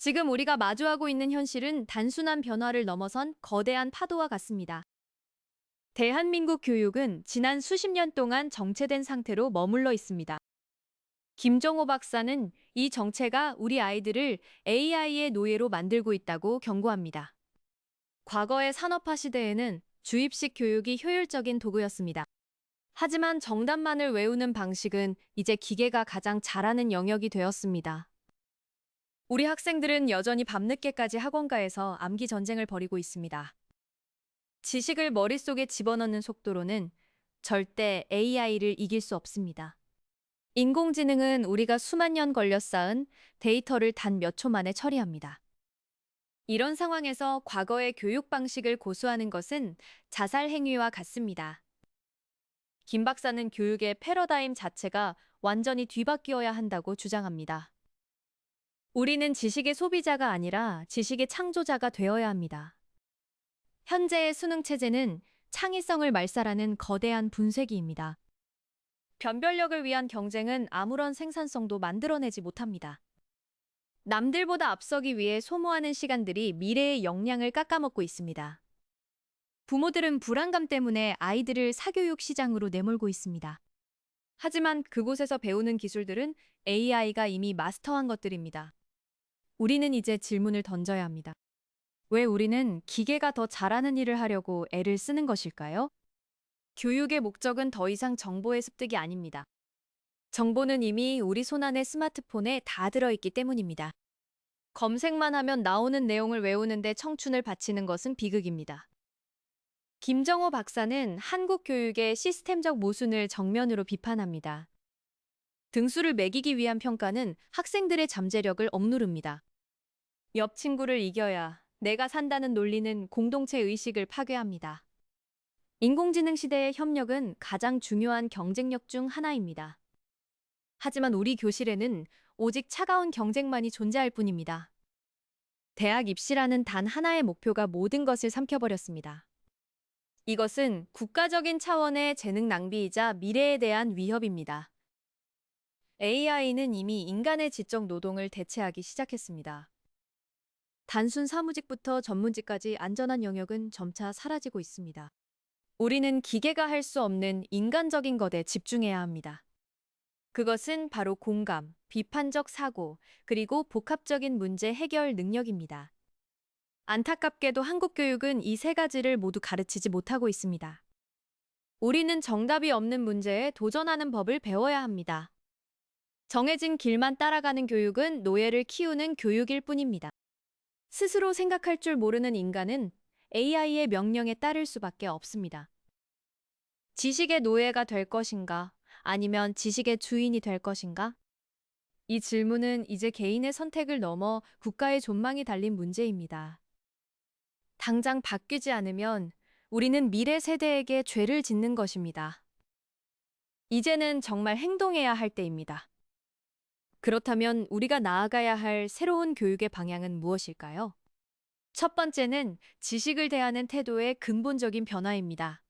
지금 우리가 마주하고 있는 현실은 단순한 변화를 넘어선 거대한 파도와 같습니다. 대한민국 교육은 지난 수십 년 동안 정체된 상태로 머물러 있습니다. 김정호 박사는 이 정체가 우리 아이들을 AI의 노예로 만들고 있다고 경고합니다. 과거의 산업화 시대에는 주입식 교육이 효율적인 도구였습니다. 하지만 정답만을 외우는 방식은 이제 기계가 가장 잘하는 영역이 되었습니다. 우리 학생들은 여전히 밤늦게까지 학원가에서 암기 전쟁을 벌이고 있습니다. 지식을 머릿속에 집어넣는 속도로는 절대 AI를 이길 수 없습니다. 인공지능은 우리가 수만 년 걸려 쌓은 데이터를 단 몇 초 만에 처리합니다. 이런 상황에서 과거의 교육 방식을 고수하는 것은 자살 행위와 같습니다. 김 박사는 교육의 패러다임 자체가 완전히 뒤바뀌어야 한다고 주장합니다. 우리는 지식의 소비자가 아니라 지식의 창조자가 되어야 합니다. 현재의 수능 체제는 창의성을 말살하는 거대한 분쇄기입니다. 변별력을 위한 경쟁은 아무런 생산성도 만들어내지 못합니다. 남들보다 앞서기 위해 소모하는 시간들이 미래의 역량을 깎아먹고 있습니다. 부모들은 불안감 때문에 아이들을 사교육 시장으로 내몰고 있습니다. 하지만 그곳에서 배우는 기술들은 AI가 이미 마스터한 것들입니다. 우리는 이제 질문을 던져야 합니다. 왜 우리는 기계가 더 잘하는 일을 하려고 애를 쓰는 것일까요? 교육의 목적은 더 이상 정보의 습득이 아닙니다. 정보는 이미 우리 손안의 스마트폰에 다 들어있기 때문입니다. 검색만 하면 나오는 내용을 외우는데 청춘을 바치는 것은 비극입니다. 김정호 박사는 한국 교육의 시스템적 모순을 정면으로 비판합니다. 등수를 매기기 위한 평가는 학생들의 잠재력을 억누릅니다. 옆 친구를 이겨야 내가 산다는 논리는 공동체 의식을 파괴합니다. 인공지능 시대의 협력은 가장 중요한 경쟁력 중 하나입니다. 하지만 우리 교실에는 오직 차가운 경쟁만이 존재할 뿐입니다. 대학 입시라는 단 하나의 목표가 모든 것을 삼켜버렸습니다. 이것은 국가적인 차원의 재능 낭비이자 미래에 대한 위협입니다. AI는 이미 인간의 지적 노동을 대체하기 시작했습니다. 단순 사무직부터 전문직까지 안전한 영역은 점차 사라지고 있습니다. 우리는 기계가 할 수 없는 인간적인 것에 집중해야 합니다. 그것은 바로 공감, 비판적 사고, 그리고 복합적인 문제 해결 능력입니다. 안타깝게도 한국 교육은 이 세 가지를 모두 가르치지 못하고 있습니다. 우리는 정답이 없는 문제에 도전하는 법을 배워야 합니다. 정해진 길만 따라가는 교육은 노예를 키우는 교육일 뿐입니다. 스스로 생각할 줄 모르는 인간은 AI의 명령에 따를 수밖에 없습니다. 지식의 노예가 될 것인가? 아니면 지식의 주인이 될 것인가? 이 질문은 이제 개인의 선택을 넘어 국가의 존망이 달린 문제입니다. 당장 바뀌지 않으면 우리는 미래 세대에게 죄를 짓는 것입니다. 이제는 정말 행동해야 할 때입니다. 그렇다면 우리가 나아가야 할 새로운 교육의 방향은 무엇일까요? 첫 번째는 지식을 대하는 태도의 근본적인 변화입니다.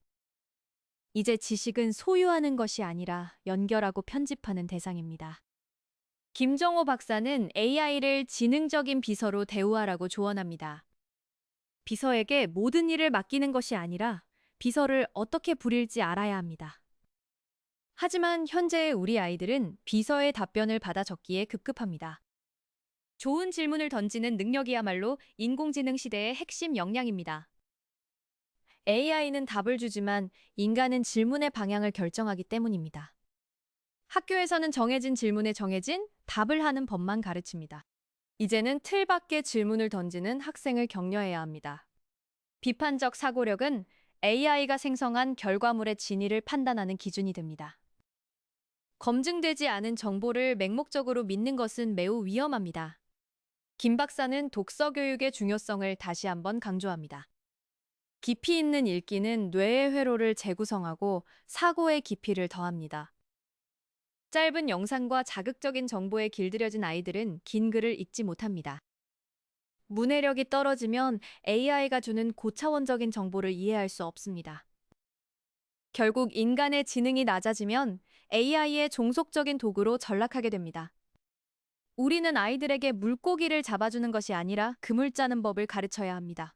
이제 지식은 소유하는 것이 아니라 연결하고 편집하는 대상입니다. 김정호 박사는 AI를 지능적인 비서로 대우하라고 조언합니다. 비서에게 모든 일을 맡기는 것이 아니라 비서를 어떻게 부릴지 알아야 합니다. 하지만 현재의 우리 아이들은 비서의 답변을 받아 적기에 급급합니다. 좋은 질문을 던지는 능력이야말로 인공지능 시대의 핵심 역량입니다. AI는 답을 주지만 인간은 질문의 방향을 결정하기 때문입니다. 학교에서는 정해진 질문에 정해진 답을 하는 법만 가르칩니다. 이제는 틀밖의 질문을 던지는 학생을 격려해야 합니다. 비판적 사고력은 AI가 생성한 결과물의 진위를 판단하는 기준이 됩니다. 검증되지 않은 정보를 맹목적으로 믿는 것은 매우 위험합니다. 김 박사는 독서 교육의 중요성을 다시 한번 강조합니다. 깊이 있는 읽기는 뇌의 회로를 재구성하고 사고의 깊이를 더합니다. 짧은 영상과 자극적인 정보에 길들여진 아이들은 긴 글을 읽지 못합니다. 문해력이 떨어지면 AI가 주는 고차원적인 정보를 이해할 수 없습니다. 결국 인간의 지능이 낮아지면 AI의 종속적인 도구로 전락하게 됩니다. 우리는 아이들에게 물고기를 잡아주는 것이 아니라 그물 짜는 법을 가르쳐야 합니다.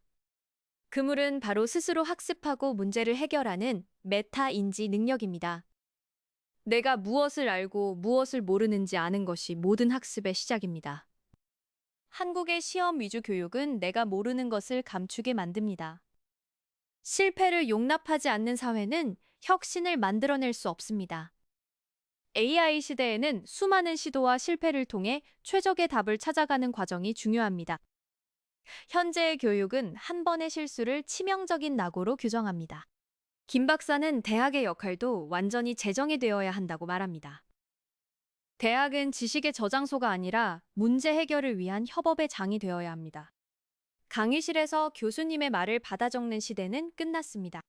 그물은 바로 스스로 학습하고 문제를 해결하는 메타 인지 능력입니다. 내가 무엇을 알고 무엇을 모르는지 아는 것이 모든 학습의 시작입니다. 한국의 시험 위주 교육은 내가 모르는 것을 감추게 만듭니다. 실패를 용납하지 않는 사회는 혁신을 만들어낼 수 없습니다. AI 시대에는 수많은 시도와 실패를 통해 최적의 답을 찾아가는 과정이 중요합니다. 현재의 교육은 한 번의 실수를 치명적인 낙오로 규정합니다. 김 박사는 대학의 역할도 완전히 재정이 되어야 한다고 말합니다. 대학은 지식의 저장소가 아니라 문제 해결을 위한 협업의 장이 되어야 합니다. 강의실에서 교수님의 말을 받아 적는 시대는 끝났습니다.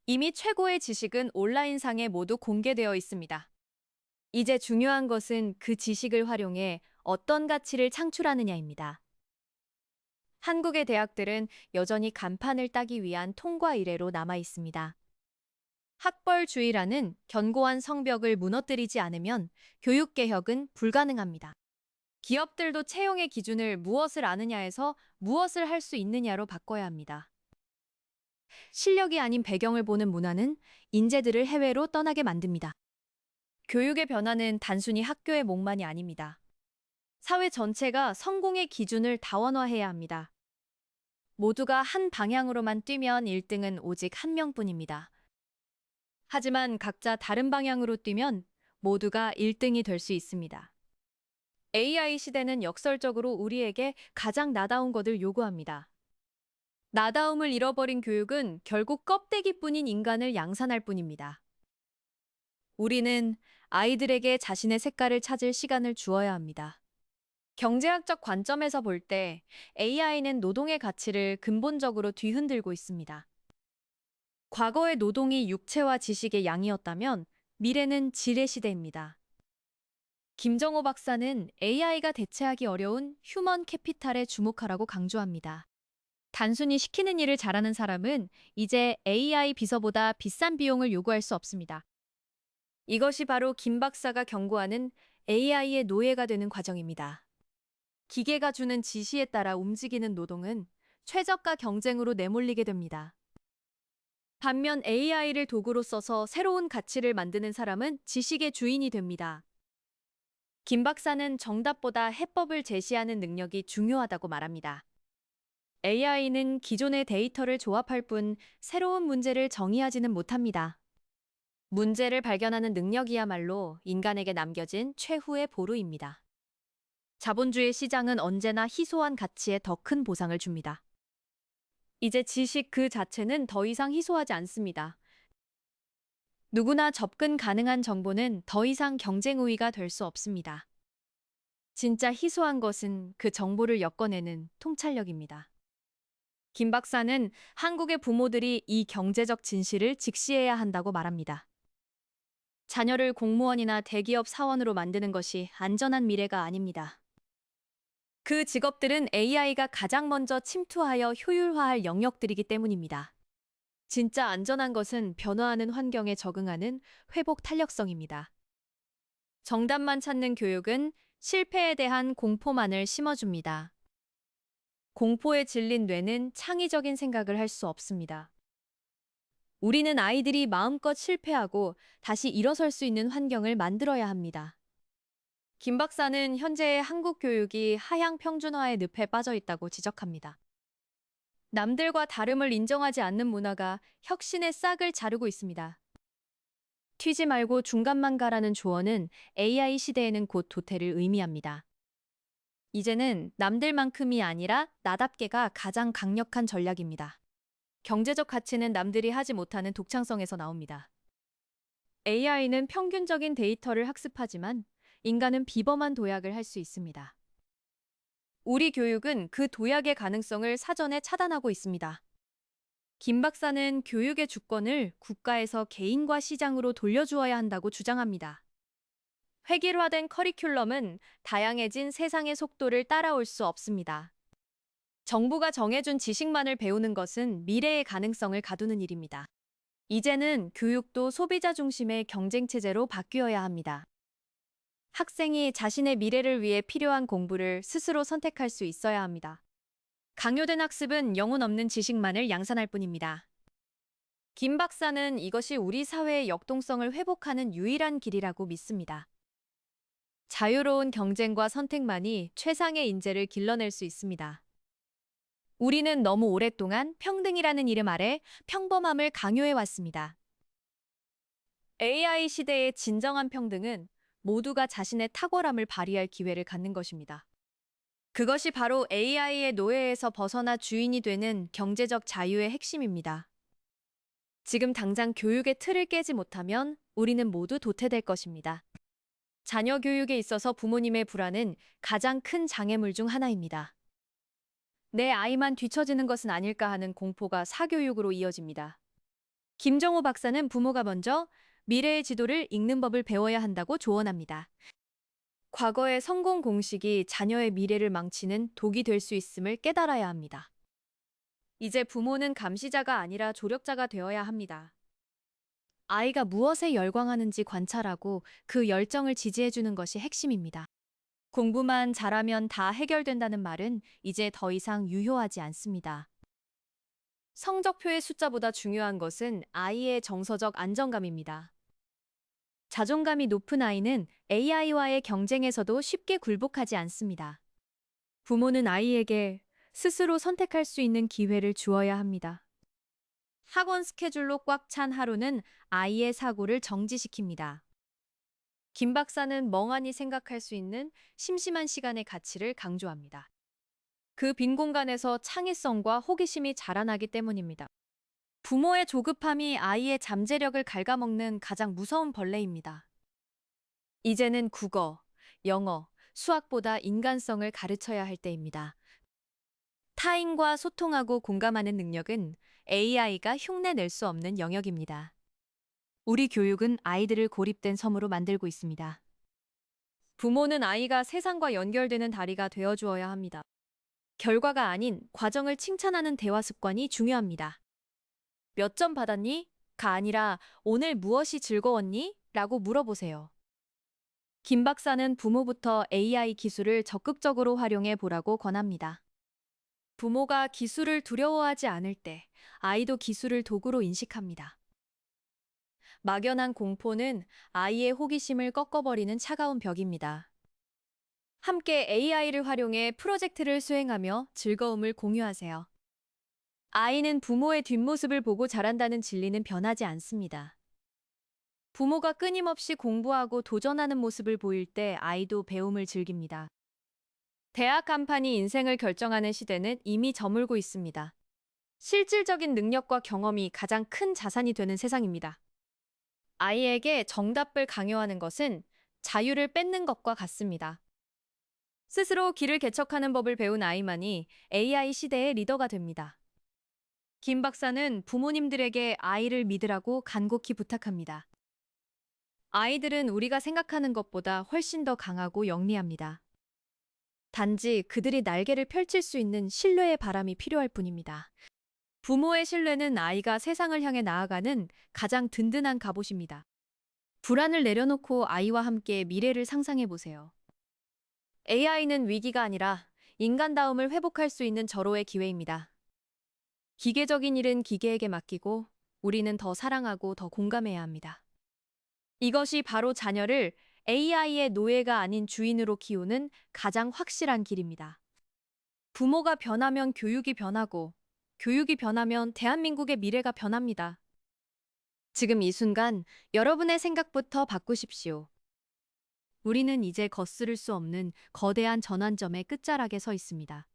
이미 최고의 지식은 온라인상에 모두 공개되어 있습니다. 이제 중요한 것은 그 지식을 활용해 어떤 가치를 창출하느냐입니다. 한국의 대학들은 여전히 간판을 따기 위한 통과 이래로 남아 있습니다. 학벌주의라는 견고한 성벽을 무너뜨리지 않으면 교육개혁은 불가능합니다. 기업들도 채용의 기준을 무엇을 아느냐에서 무엇을 할 수 있느냐로 바꿔야 합니다. 실력이 아닌 배경을 보는 문화는 인재들을 해외로 떠나게 만듭니다. 교육의 변화는 단순히 학교의 몫만이 아닙니다. 사회 전체가 성공의 기준을 다원화해야 합니다. 모두가 한 방향으로만 뛰면 1등은 오직 한 명뿐입니다. 하지만 각자 다른 방향으로 뛰면 모두가 1등이 될 수 있습니다. AI 시대는 역설적으로 우리에게 가장 나다운 것을 요구합니다. 나다움을 잃어버린 교육은 결국 껍데기뿐인 인간을 양산할 뿐입니다. 우리는 아이들에게 자신의 색깔을 찾을 시간을 주어야 합니다. 경제학적 관점에서 볼 때 AI는 노동의 가치를 근본적으로 뒤흔들고 있습니다. 과거의 노동이 육체와 지식의 양이었다면 미래는 질의 시대입니다. 김정호 박사는 AI가 대체하기 어려운 휴먼 캐피탈에 주목하라고 강조합니다. 단순히 시키는 일을 잘하는 사람은 이제 AI 비서보다 비싼 비용을 요구할 수 없습니다. 이것이 바로 김 박사가 경고하는 AI의 노예가 되는 과정입니다. 기계가 주는 지시에 따라 움직이는 노동은 최저가 경쟁으로 내몰리게 됩니다. 반면 AI를 도구로 써서 새로운 가치를 만드는 사람은 지식의 주인이 됩니다. 김 박사는 정답보다 해법을 제시하는 능력이 중요하다고 말합니다. AI는 기존의 데이터를 조합할 뿐 새로운 문제를 정의하지는 못합니다. 문제를 발견하는 능력이야말로 인간에게 남겨진 최후의 보루입니다. 자본주의 시장은 언제나 희소한 가치에 더 큰 보상을 줍니다. 이제 지식 그 자체는 더 이상 희소하지 않습니다. 누구나 접근 가능한 정보는 더 이상 경쟁 우위가 될 수 없습니다. 진짜 희소한 것은 그 정보를 엮어내는 통찰력입니다. 김 박사는 한국의 부모들이 이 경제적 진실을 직시해야 한다고 말합니다. 자녀를 공무원이나 대기업 사원으로 만드는 것이 안전한 미래가 아닙니다. 그 직업들은 AI가 가장 먼저 침투하여 효율화할 영역들이기 때문입니다. 진짜 안전한 것은 변화하는 환경에 적응하는 회복 탄력성입니다. 정답만 찾는 교육은 실패에 대한 공포만을 심어줍니다. 공포에 질린 뇌는 창의적인 생각을 할 수 없습니다. 우리는 아이들이 마음껏 실패하고 다시 일어설 수 있는 환경을 만들어야 합니다. 김 박사는 현재의 한국 교육이 하향 평준화의 늪에 빠져 있다고 지적합니다. 남들과 다름을 인정하지 않는 문화가 혁신의 싹을 자르고 있습니다. 튀지 말고 중간만 가라는 조언은 AI 시대에는 곧 도태를 의미합니다. 이제는 남들만큼이 아니라 나답게가 가장 강력한 전략입니다. 경제적 가치는 남들이 하지 못하는 독창성에서 나옵니다. AI는 평균적인 데이터를 학습하지만 인간은 비범한 도약을 할 수 있습니다. 우리 교육은 그 도약의 가능성을 사전에 차단하고 있습니다. 김 박사는 교육의 주권을 국가에서 개인과 시장으로 돌려주어야 한다고 주장합니다. 획일화된 커리큘럼은 다양해진 세상의 속도를 따라올 수 없습니다. 정부가 정해준 지식만을 배우는 것은 미래의 가능성을 가두는 일입니다. 이제는 교육도 소비자 중심의 경쟁체제로 바뀌어야 합니다. 학생이 자신의 미래를 위해 필요한 공부를 스스로 선택할 수 있어야 합니다. 강요된 학습은 영혼 없는 지식만을 양산할 뿐입니다. 김 박사는 이것이 우리 사회의 역동성을 회복하는 유일한 길이라고 믿습니다. 자유로운 경쟁과 선택만이 최상의 인재를 길러낼 수 있습니다. 우리는 너무 오랫동안 평등이라는 이름 아래 평범함을 강요해 왔습니다. AI 시대의 진정한 평등은 모두가 자신의 탁월함을 발휘할 기회를 갖는 것입니다. 그것이 바로 AI의 노예에서 벗어나 주인이 되는 경제적 자유의 핵심입니다. 지금 당장 교육의 틀을 깨지 못하면 우리는 모두 도태될 것입니다. 자녀 교육에 있어서 부모님의 불안은 가장 큰 장애물 중 하나입니다. 내 아이만 뒤처지는 것은 아닐까 하는 공포가 사교육으로 이어집니다. 김정호 박사는 부모가 먼저 미래의 지도를 읽는 법을 배워야 한다고 조언합니다. 과거의 성공 공식이 자녀의 미래를 망치는 독이 될 수 있음을 깨달아야 합니다. 이제 부모는 감시자가 아니라 조력자가 되어야 합니다. 아이가 무엇에 열광하는지 관찰하고 그 열정을 지지해주는 것이 핵심입니다. 공부만 잘하면 다 해결된다는 말은 이제 더 이상 유효하지 않습니다. 성적표의 숫자보다 중요한 것은 아이의 정서적 안정감입니다. 자존감이 높은 아이는 AI와의 경쟁에서도 쉽게 굴복하지 않습니다. 부모는 아이에게 스스로 선택할 수 있는 기회를 주어야 합니다. 학원 스케줄로 꽉 찬 하루는 아이의 사고를 정지시킵니다. 김 박사는 멍하니 생각할 수 있는 심심한 시간의 가치를 강조합니다. 그 빈 공간에서 창의성과 호기심이 자라나기 때문입니다. 부모의 조급함이 아이의 잠재력을 갉아먹는 가장 무서운 벌레입니다. 이제는 국어, 영어, 수학보다 인간성을 가르쳐야 할 때입니다. 타인과 소통하고 공감하는 능력은 AI가 흉내낼 수 없는 영역입니다. 우리 교육은 아이들을 고립된 섬으로 만들고 있습니다. 부모는 아이가 세상과 연결되는 다리가 되어 주어야 합니다. 결과가 아닌 과정을 칭찬하는 대화 습관이 중요합니다. 몇 점 받았니? 가 아니라 오늘 무엇이 즐거웠니? 라고 물어보세요. 김 박사는 부모부터 AI 기술을 적극적으로 활용해 보라고 권합니다. 부모가 기술을 두려워하지 않을 때 아이도 기술을 도구로 인식합니다. 막연한 공포는 아이의 호기심을 꺾어버리는 차가운 벽입니다. 함께 AI를 활용해 프로젝트를 수행하며 즐거움을 공유하세요. 아이는 부모의 뒷모습을 보고 자란다는 진리는 변하지 않습니다. 부모가 끊임없이 공부하고 도전하는 모습을 보일 때 아이도 배움을 즐깁니다. 대학 간판이 인생을 결정하는 시대는 이미 저물고 있습니다. 실질적인 능력과 경험이 가장 큰 자산이 되는 세상입니다. 아이에게 정답을 강요하는 것은 자유를 뺏는 것과 같습니다. 스스로 길을 개척하는 법을 배운 아이만이 AI 시대의 리더가 됩니다. 김 박사는 부모님들에게 아이를 믿으라고 간곡히 부탁합니다. 아이들은 우리가 생각하는 것보다 훨씬 더 강하고 영리합니다. 단지 그들이 날개를 펼칠 수 있는 신뢰의 바람이 필요할 뿐입니다. 부모의 신뢰는 아이가 세상을 향해 나아가는 가장 든든한 갑옷입니다. 불안을 내려놓고 아이와 함께 미래를 상상해 보세요. AI는 위기가 아니라 인간다움을 회복할 수 있는 절호의 기회입니다. 기계적인 일은 기계에게 맡기고 우리는 더 사랑하고 더 공감해야 합니다. 이것이 바로 자녀를 AI의 노예가 아닌 주인으로 키우는 가장 확실한 길입니다. 부모가 변하면 교육이 변하고 교육이 변하면 대한민국의 미래가 변합니다. 지금 이 순간 여러분의 생각부터 바꾸십시오. 우리는 이제 거스를 수 없는 거대한 전환점의 끝자락에 서 있습니다.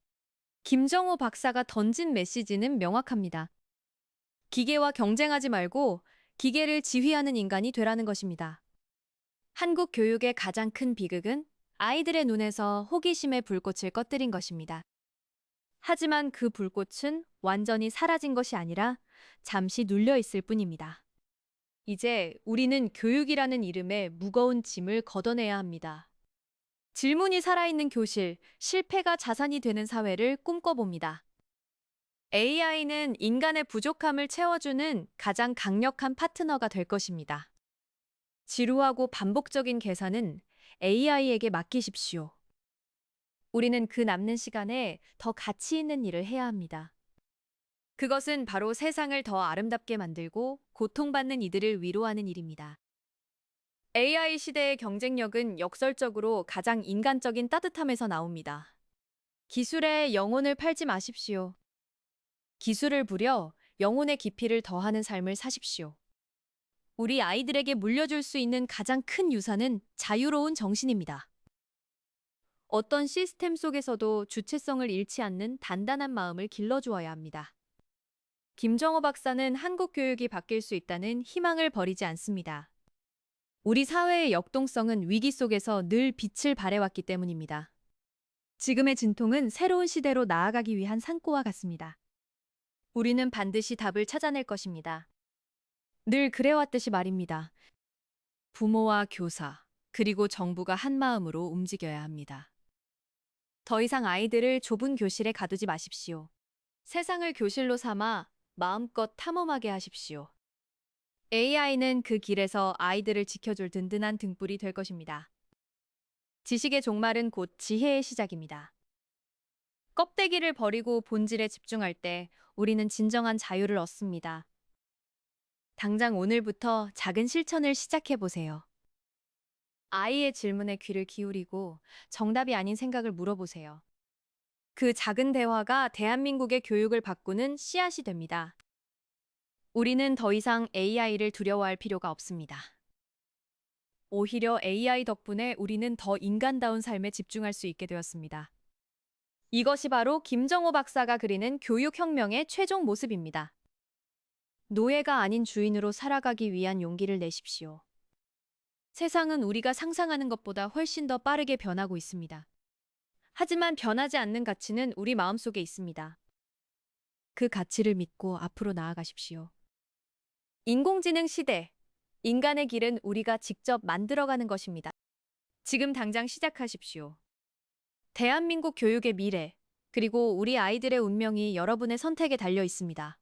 김정호 박사가 던진 메시지는 명확합니다. 기계와 경쟁하지 말고 기계를 지휘하는 인간이 되라는 것입니다. 한국 교육의 가장 큰 비극은 아이들의 눈에서 호기심의 불꽃을 꺼뜨린 것입니다. 하지만 그 불꽃은 완전히 사라진 것이 아니라 잠시 눌려 있을 뿐입니다. 이제 우리는 교육이라는 이름의 무거운 짐을 걷어내야 합니다. 질문이 살아있는 교실, 실패가 자산이 되는 사회를 꿈꿔봅니다. AI는 인간의 부족함을 채워주는 가장 강력한 파트너가 될 것입니다. 지루하고 반복적인 계산은 AI에게 맡기십시오. 우리는 그 남는 시간에 더 가치 있는 일을 해야 합니다. 그것은 바로 세상을 더 아름답게 만들고 고통받는 이들을 위로하는 일입니다. AI 시대의 경쟁력은 역설적으로 가장 인간적인 따뜻함에서 나옵니다. 기술에 영혼을 팔지 마십시오. 기술을 부려 영혼의 깊이를 더하는 삶을 사십시오. 우리 아이들에게 물려줄 수 있는 가장 큰 유산은 자유로운 정신입니다. 어떤 시스템 속에서도 주체성을 잃지 않는 단단한 마음을 길러주어야 합니다. 김정호 박사는 한국 교육이 바뀔 수 있다는 희망을 버리지 않습니다. 우리 사회의 역동성은 위기 속에서 늘 빛을 발해왔기 때문입니다. 지금의 진통은 새로운 시대로 나아가기 위한 산고와 같습니다. 우리는 반드시 답을 찾아낼 것입니다. 늘 그래왔듯이 말입니다. 부모와 교사, 그리고 정부가 한 마음으로 움직여야 합니다. 더 이상 아이들을 좁은 교실에 가두지 마십시오. 세상을 교실로 삼아 마음껏 탐험하게 하십시오. AI는 그 길에서 아이들을 지켜줄 든든한 등불이 될 것입니다. 지식의 종말은 곧 지혜의 시작입니다. 껍데기를 버리고 본질에 집중할 때 우리는 진정한 자유를 얻습니다. 당장 오늘부터 작은 실천을 시작해 보세요. 아이의 질문에 귀를 기울이고 정답이 아닌 생각을 물어보세요. 그 작은 대화가 대한민국의 교육을 바꾸는 씨앗이 됩니다. 우리는 더 이상 AI를 두려워할 필요가 없습니다. 오히려 AI 덕분에 우리는 더 인간다운 삶에 집중할 수 있게 되었습니다. 이것이 바로 김정호 박사가 그리는 교육혁명의 최종 모습입니다. 노예가 아닌 주인으로 살아가기 위한 용기를 내십시오. 세상은 우리가 상상하는 것보다 훨씬 더 빠르게 변하고 있습니다. 하지만 변하지 않는 가치는 우리 마음속에 있습니다. 그 가치를 믿고 앞으로 나아가십시오. 인공지능 시대, 인간의 길은 우리가 직접 만들어가는 것입니다. 지금 당장 시작하십시오. 대한민국 교육의 미래, 그리고 우리 아이들의 운명이 여러분의 선택에 달려 있습니다.